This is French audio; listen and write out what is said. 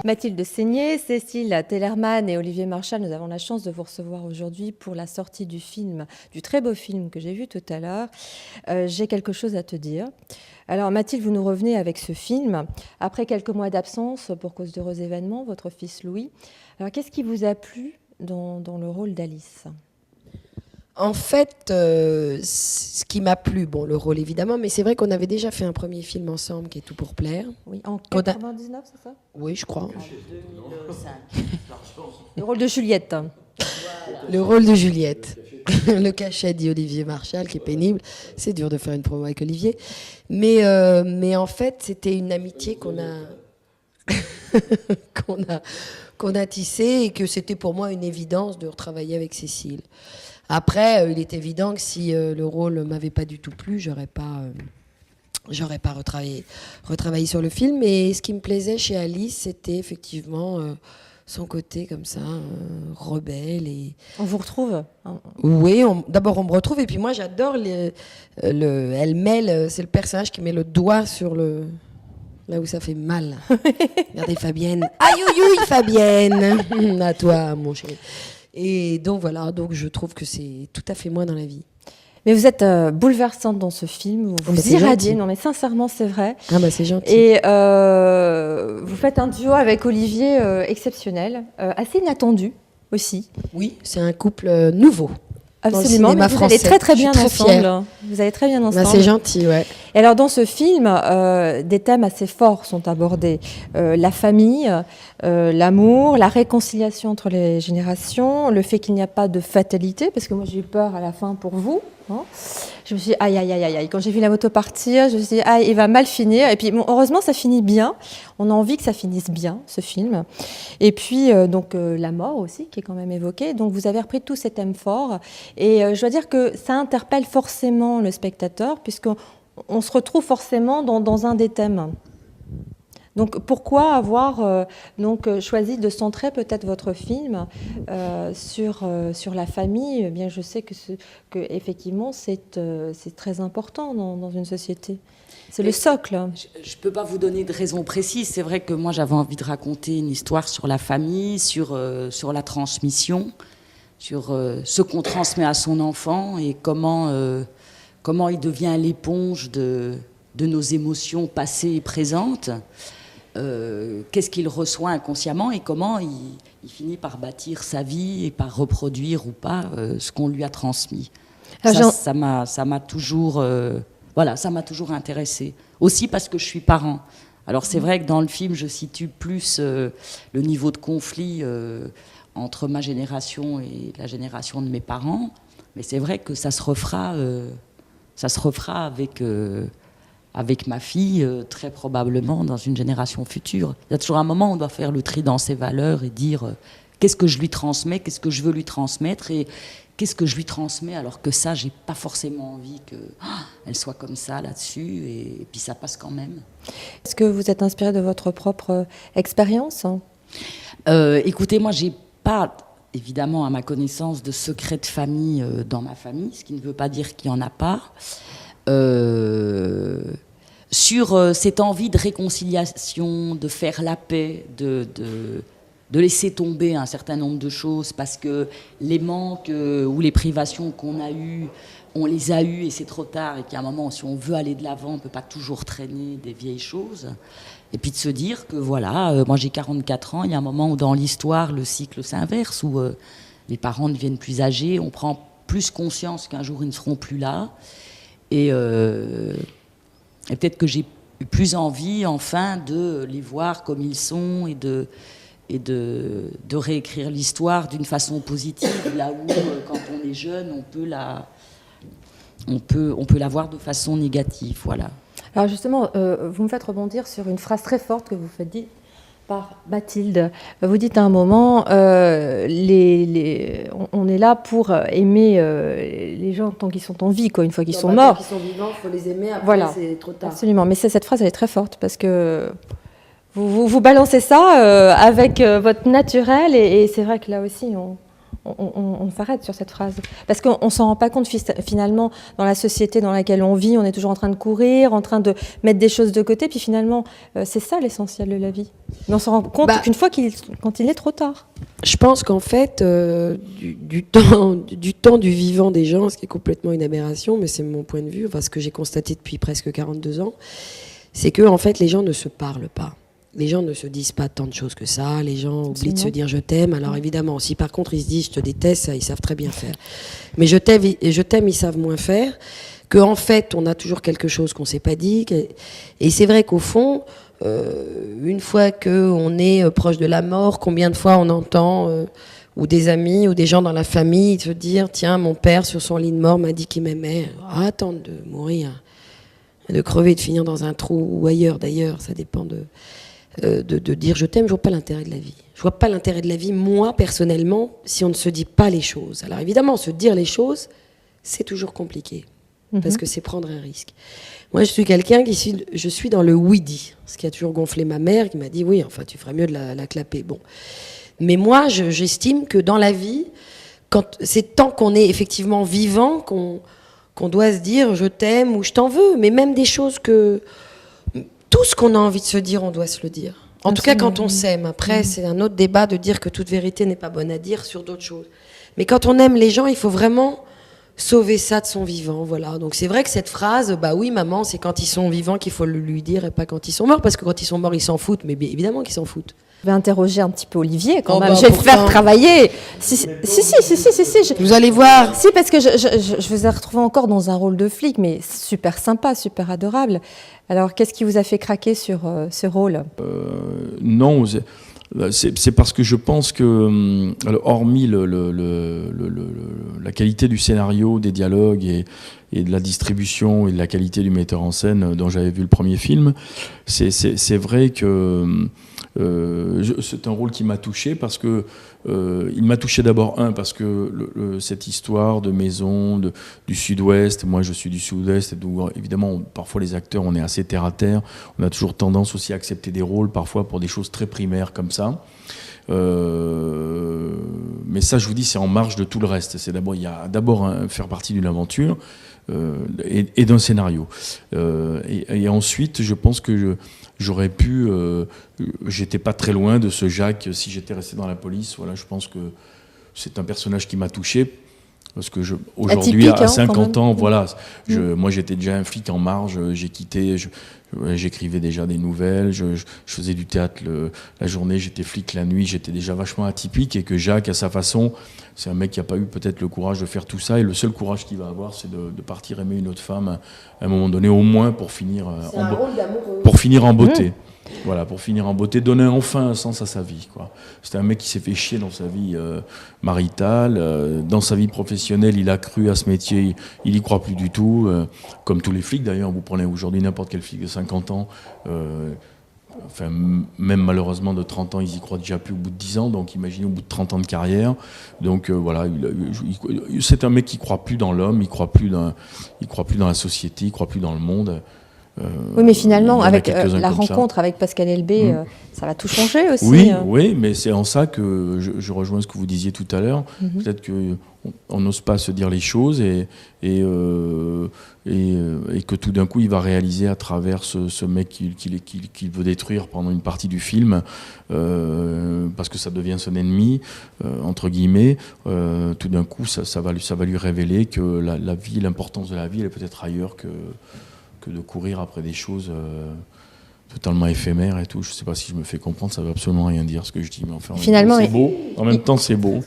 Mathilde Seigné, Cécile Tellerman et Olivier Marchal, nous avons la chance de vous recevoir aujourd'hui pour la sortie du film, du très beau film que j'ai vu tout à l'heure. J'ai quelque chose à te dire. Alors Mathilde, vous nous revenez avec ce film, après quelques mois d'absence pour cause d'heureux événements, votre fils Louis. Alors qu'est-ce qui vous a plu dans le rôle d'Alice ? En fait, ce qui m'a plu, bon, le rôle évidemment, mais c'est vrai qu'on avait déjà fait un premier film ensemble qui est Tout pour plaire. Oui, en 99, c'est ça ? Oui, je crois. En 2005. Le rôle de Juliette. Voilà. Le rôle de Juliette. Le cachet dit Olivier Marchal, qui est pénible. C'est dur de faire une promo avec Olivier. Mais en fait, c'était une amitié qu'on a tissée et que c'était pour moi une évidence de retravailler avec Cécile. Après, il est évident que si le rôle ne m'avait pas du tout plu, j'aurais pas retravaillé sur le film. Et ce qui me plaisait chez Alice, c'était effectivement son côté comme ça, rebelle. On vous retrouve ? Oui, d'abord on me retrouve. Et puis moi, j'adore elle mêle, c'est le personnage qui met le doigt sur là où ça fait mal. Regardez Fabienne. Aïe, aïe, aïe, Fabienne. À toi, mon chéri. Et donc voilà, donc je trouve que c'est tout à fait moi dans la vie. Mais vous êtes bouleversante dans ce film, vous irradiez, non mais sincèrement c'est vrai. Ah bah c'est gentil. Et vous faites un duo avec Olivier exceptionnel, assez inattendu aussi. Oui, c'est un couple nouveau. Absolument, mais vous allez très très bien ensemble. Vous allez très bien ensemble. Bah, c'est gentil, ouais. Et alors dans ce film, des thèmes assez forts sont abordés. La famille, l'amour, la réconciliation entre les générations, le fait qu'il n'y a pas de fatalité, parce que moi j'ai eu peur à la fin pour vous. Hein. Je me suis dit, aïe, aïe, aïe, aïe. Quand j'ai vu la moto partir, je me suis dit, aïe, il va mal finir. Et puis, bon, heureusement, ça finit bien. On a envie que ça finisse bien, ce film. Et puis, la mort aussi, qui est quand même évoquée. Donc, vous avez repris tous ces thèmes forts. Et je dois dire que ça interpelle forcément le spectateur, puisqu'on se retrouve forcément dans un des thèmes. Donc pourquoi avoir choisi de centrer peut-être votre film sur la famille, bien que je sais que effectivement c'est très important dans une société. C'est le socle. Je ne peux pas vous donner de raison précise. C'est vrai que moi j'avais envie de raconter une histoire sur la famille, sur la transmission, sur ce qu'on transmet à son enfant et comment il devient l'éponge de nos émotions passées et présentes. Qu'est-ce qu'il reçoit inconsciemment et comment il finit par bâtir sa vie et par reproduire ou pas ce qu'on lui a transmis. Ça m'a toujours intéressée. Aussi parce que je suis parent. Alors c'est vrai que dans le film, je situe plus le niveau de conflit entre ma génération et la génération de mes parents. Mais c'est vrai que ça se refera avec ma fille, très probablement dans une génération future. Il y a toujours un moment où on doit faire le tri dans ses valeurs et dire qu'est-ce que je lui transmets, qu'est-ce que je veux lui transmettre et qu'est-ce que je lui transmets alors que ça, j'ai pas forcément envie qu'elle soit comme ça là-dessus et puis ça passe quand même. Est-ce que vous êtes inspiré de votre propre expérience ? Écoutez, moi, j'ai pas, évidemment, à ma connaissance, de secret de famille dans ma famille, ce qui ne veut pas dire qu'il n'y en a pas. Sur cette envie de réconciliation, de faire la paix, de laisser tomber un certain nombre de choses parce que les manques ou les privations qu'on a eues, on les a eues et c'est trop tard et qu'à un moment, si on veut aller de l'avant, on ne peut pas toujours traîner des vieilles choses. Et puis de se dire que voilà, moi j'ai 44 ans, il y a un moment où dans l'histoire, le cycle s'inverse, où les parents deviennent plus âgés, on prend plus conscience qu'un jour ils ne seront plus là. Et peut-être que j'ai eu plus envie, enfin, de les voir comme ils sont et de réécrire l'histoire d'une façon positive, là où, quand on est jeune, on peut la voir de façon négative, voilà. Alors justement, vous me faites rebondir sur une phrase très forte que vous faites dire par Mathilde. Vous dites à un moment, on est là pour aimer les gens tant qu'ils sont en vie, quoi, une fois qu'ils sont morts. Tant qu'ils sont vivants, il faut les aimer, après voilà. C'est trop tard. Absolument, mais cette phrase elle est très forte parce que vous balancez ça avec votre naturel et c'est vrai que là aussi on s'arrête sur cette phrase. Parce qu'on ne s'en rend pas compte finalement, dans la société dans laquelle on vit, on est toujours en train de courir, en train de mettre des choses de côté, puis finalement, c'est ça l'essentiel de la vie. Mais on s'en rend compte qu'une fois quand il est trop tard. Je pense qu'en fait, du temps du vivant des gens, ce qui est complètement une aberration, mais c'est mon point de vue, enfin, ce que j'ai constaté depuis presque 42 ans, c'est que en fait, les gens ne se parlent pas. Les gens ne se disent pas tant de choses que ça. Les gens oublient de se dire je t'aime. Alors évidemment, si par contre ils se disent je te déteste, ça ils savent très bien faire. Mais je t'aime, ils savent moins faire. Qu'en fait, on a toujours quelque chose qu'on s'est pas dit. Et c'est vrai qu'au fond, une fois qu'on est proche de la mort, combien de fois on entend ou des amis ou des gens dans la famille se dire tiens, mon père sur son lit de mort m'a dit qu'il m'aimait. Attendre de mourir, de crever, de finir dans un trou ou ailleurs d'ailleurs, ça dépend de dire je t'aime, je vois pas l'intérêt de la vie. Je vois pas l'intérêt de la vie, moi, personnellement, si on ne se dit pas les choses. Alors évidemment, se dire les choses, c'est toujours compliqué, parce que c'est prendre un risque. Moi, je suis quelqu'un je suis dans le oui-dit, ce qui a toujours gonflé ma mère, qui m'a dit oui, enfin, tu ferais mieux de la clapper. Bon. Mais moi, j'estime que dans la vie, c'est tant qu'on est effectivement vivant qu'on doit se dire je t'aime ou je t'en veux, mais même des choses tout ce qu'on a envie de se dire, on doit se le dire. En tout cas, quand on s'aime. Après, c'est un autre débat de dire que toute vérité n'est pas bonne à dire sur d'autres choses. Mais quand on aime les gens, il faut vraiment sauver ça de son vivant. Voilà. Donc c'est vrai que cette phrase, bah oui, maman, c'est quand ils sont vivants qu'il faut le lui dire et pas quand ils sont morts. Parce que quand ils sont morts, ils s'en foutent. Mais bien évidemment qu'ils s'en foutent. Je vais interroger un petit peu Olivier quand même. Je vais le faire travailler. Si. Vous allez voir. Si, parce que je vous ai retrouvé encore dans un rôle de flic, mais super sympa, super adorable. Alors, qu'est-ce qui vous a fait craquer sur ce rôle ? Non, c'est parce que je pense que, hormis la qualité du scénario, des dialogues et de la distribution et de la qualité du metteur en scène dont j'avais vu le premier film, c'est vrai que c'est un rôle qui m'a touché parce que il m'a touché d'abord parce que cette histoire de maison du Sud-Ouest, moi je suis du Sud-Ouest, donc évidemment parfois les acteurs on est assez terre à terre, on a toujours tendance aussi à accepter des rôles parfois pour des choses très primaires comme ça. Mais ça je vous dis c'est en marge de tout le reste. Il y a d'abord faire partie d'une aventure et d'un scénario. Et ensuite je pense que j'aurais pu, j'étais pas très loin de ce Jacques si j'étais resté dans la police. Voilà, je pense que c'est un personnage qui m'a touché parce que aujourd'hui à 50 ans, voilà, moi j'étais déjà un flic en marge, j'ai quitté, j'écrivais déjà des nouvelles, je faisais du théâtre la journée, j'étais flic la nuit, j'étais déjà vachement atypique et que Jacques à sa façon, c'est un mec qui n'a pas eu peut-être le courage de faire tout ça et le seul courage qu'il va avoir c'est de partir aimer une autre femme à un moment donné au moins pour finir en beauté. Voilà, pour finir en beauté, donner enfin un sens à sa vie, quoi. C'était un mec qui s'est fait chier dans sa vie maritale, dans sa vie professionnelle, il a cru à ce métier, il y croit plus du tout, comme tous les flics d'ailleurs. Vous prenez aujourd'hui n'importe quel flic de 50 ans, enfin même malheureusement de 30 ans, ils y croient déjà plus au bout de 10 ans, donc imaginez au bout de 30 ans de carrière. Donc voilà, c'est un mec qui croit plus dans l'homme, il croit plus dans la société, il croit plus dans le monde. Oui, mais finalement, avec la rencontre avec Pascal Elbé, ça va tout changer aussi. Oui, mais c'est en ça que je rejoins ce que vous disiez tout à l'heure. Peut-être qu'on n'ose pas se dire les choses et que tout d'un coup, il va réaliser à travers ce mec qu'il veut détruire pendant une partie du film, parce que ça devient son ennemi, entre guillemets, tout d'un coup, ça va lui révéler que la vie, l'importance de la vie, elle est peut-être ailleurs que de courir après des choses totalement éphémères et tout. Je ne sais pas si je me fais comprendre, ça ne veut absolument rien dire ce que je dis, mais enfin, finalement, c'est beau. En même temps, c'est beau.